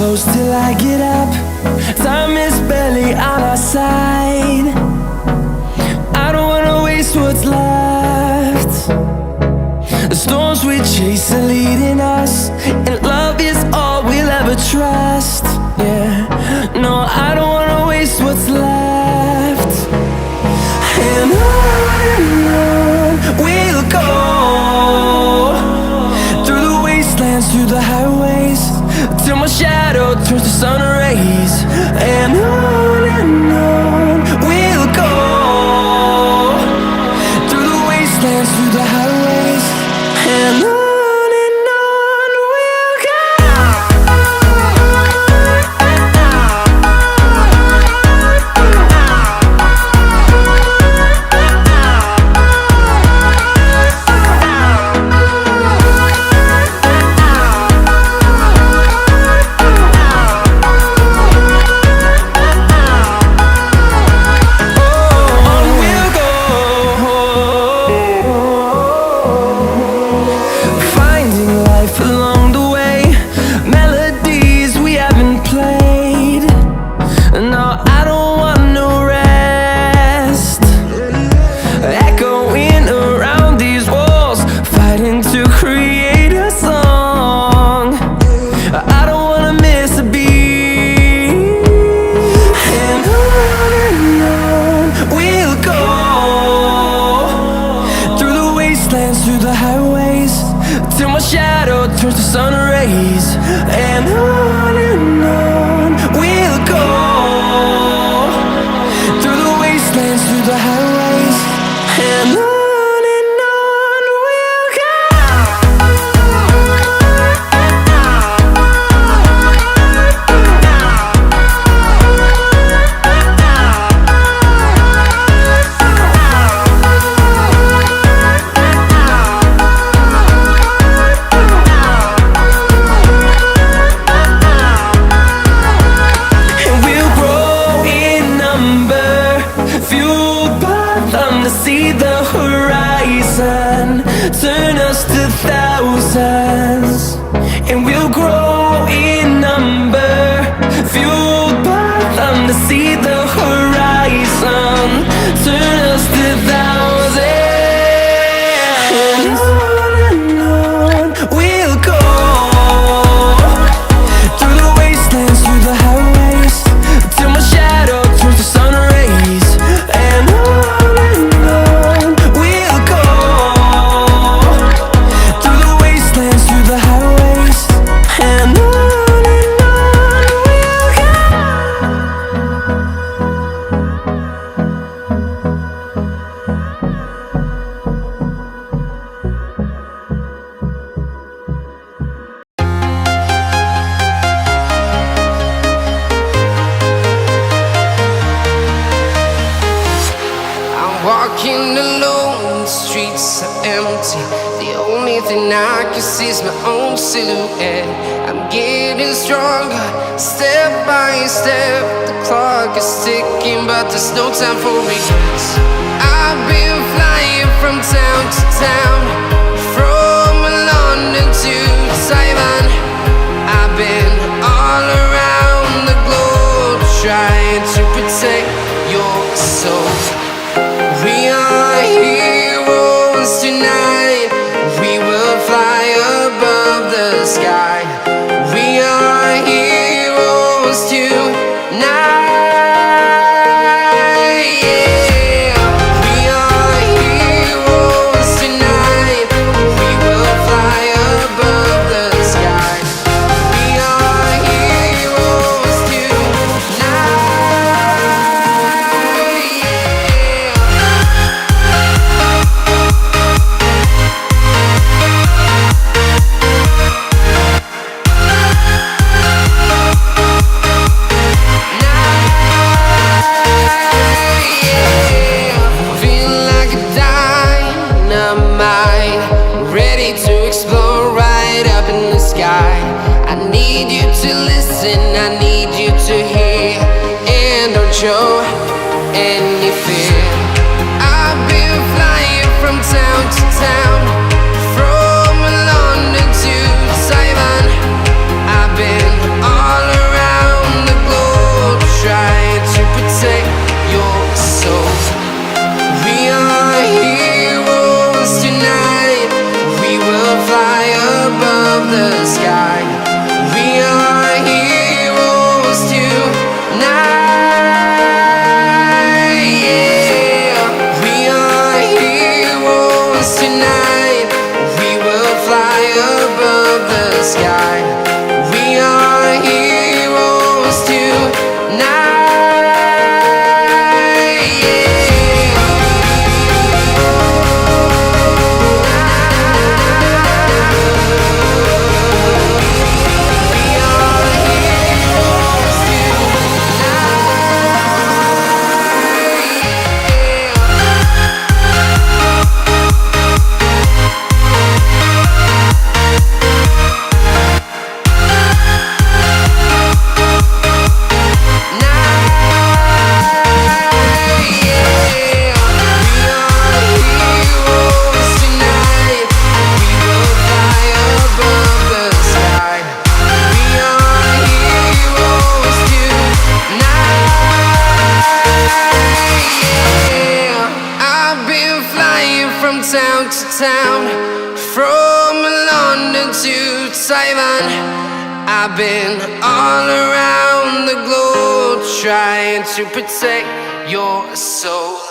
close till I get up. Time is barely on our side. I don't wanna waste what's left. The storms we chase are leading us, and love is all we'll ever trust. Yeah, no, I don't wanna waste what's left. And on we'll go, through the wastelands, through the highways, till my shadow turns to sun rays. And on we'll go, through the wastelands, through the highways, and on we'll go. Through the highways, till my shadow turns to sun rays. And on we'll go, through the wastelands, through the highways, and on we'll go. See the horizon, turn us to thousands, and we'll grow in number, fueled by them. To see the horizon, turn us to thousands, and on we'll go, through the wastelands, through the highways, till my shadow turns to sun rays. And walking alone, the streets are empty. The only thing I can see is my own silhouette. I'm getting stronger, step by step. The clock is ticking, but there's no time for regrets. I've been flying from town to town, from London to Taiwan. I've been all around the globe, trying to protect your soul. We are heroes tonight. We will fly above the sky. We are heroes tonight. Yeah. We are heroes tonight. We will fly above the sky. We are heroes tonight. I need you to listen, I need you to hear, and don't show any fear. I've been flying from town to town, from London to Taiwan. I've been all around town, from London to Taiwan. I've been all around the globe trying to protect your soul.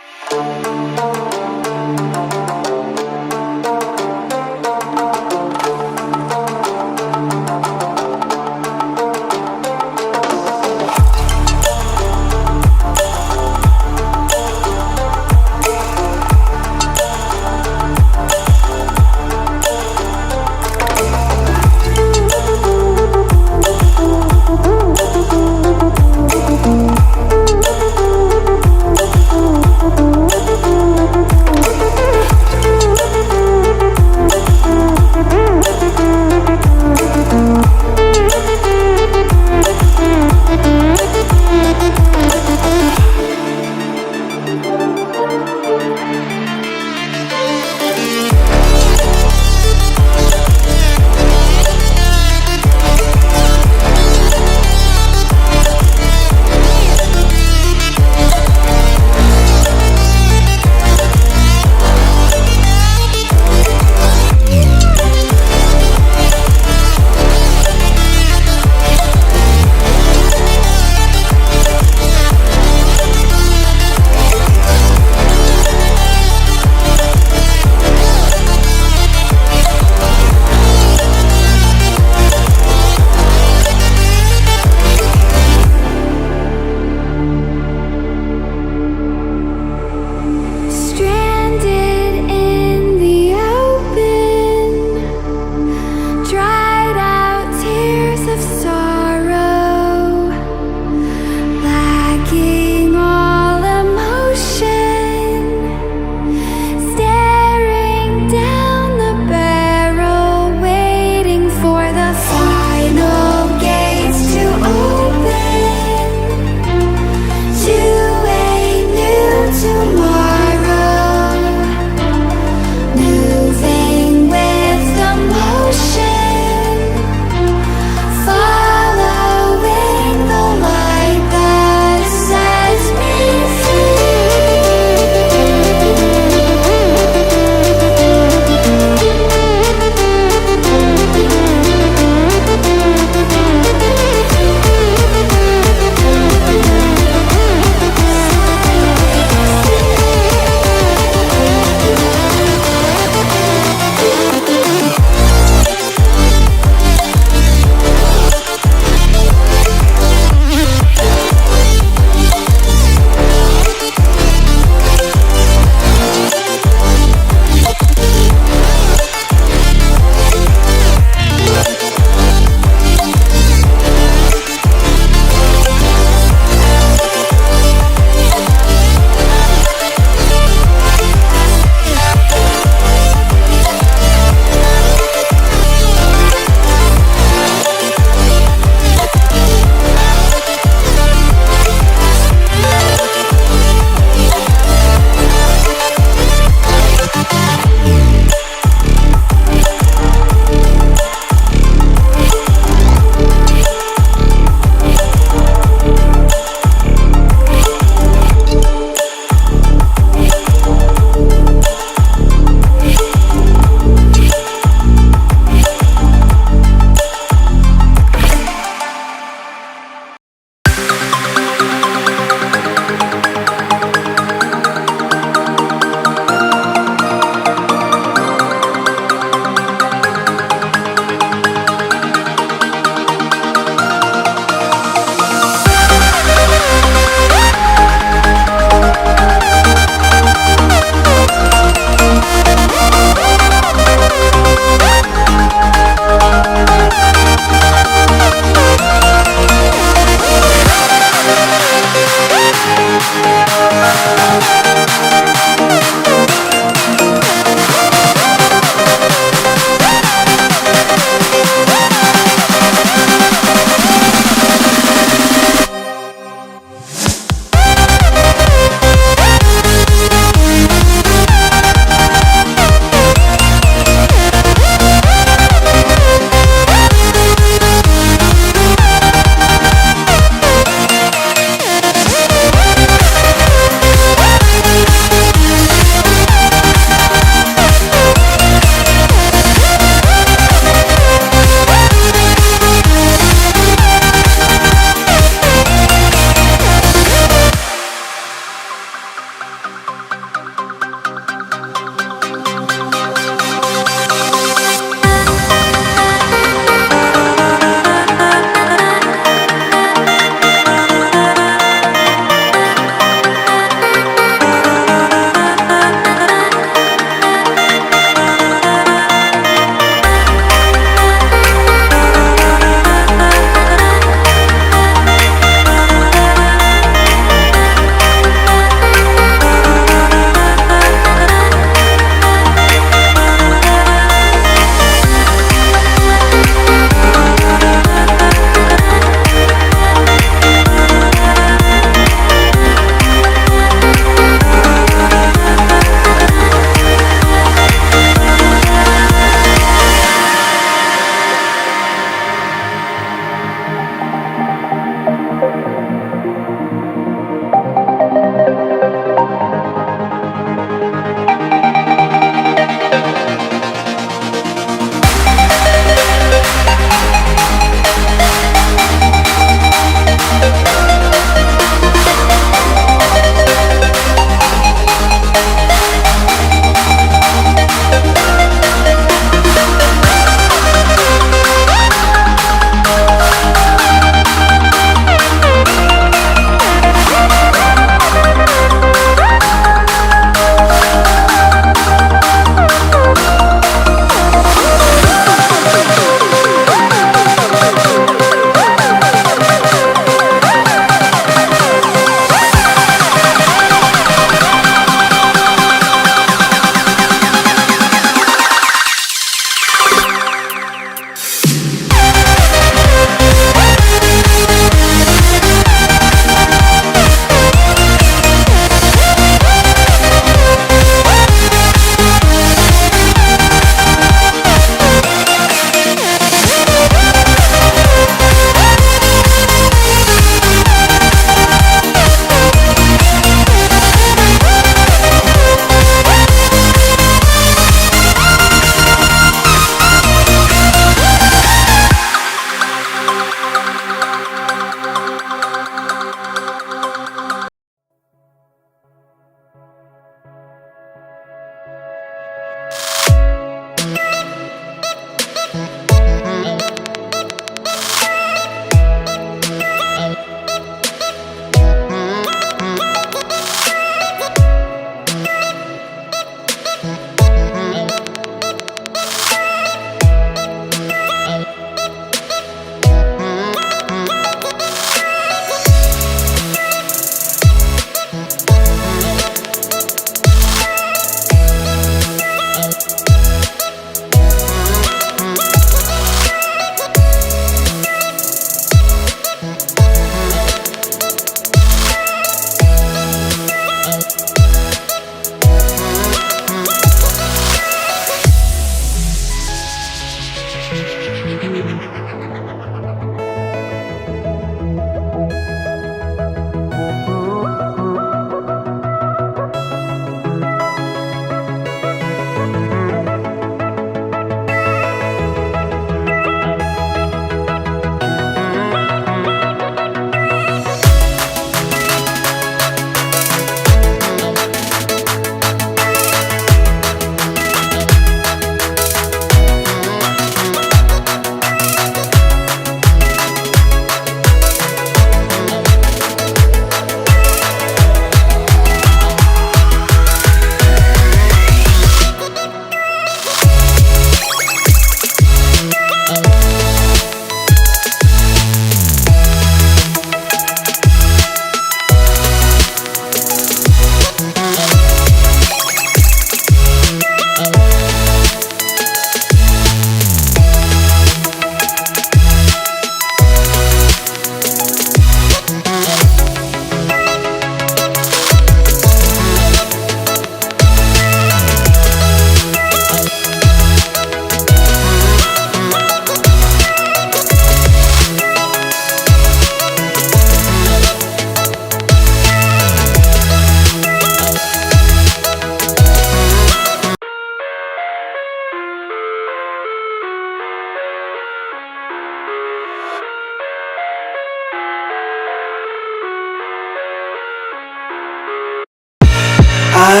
I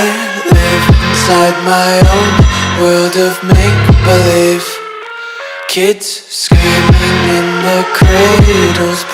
live inside my own world of make-believe. Kids screaming in their cradles,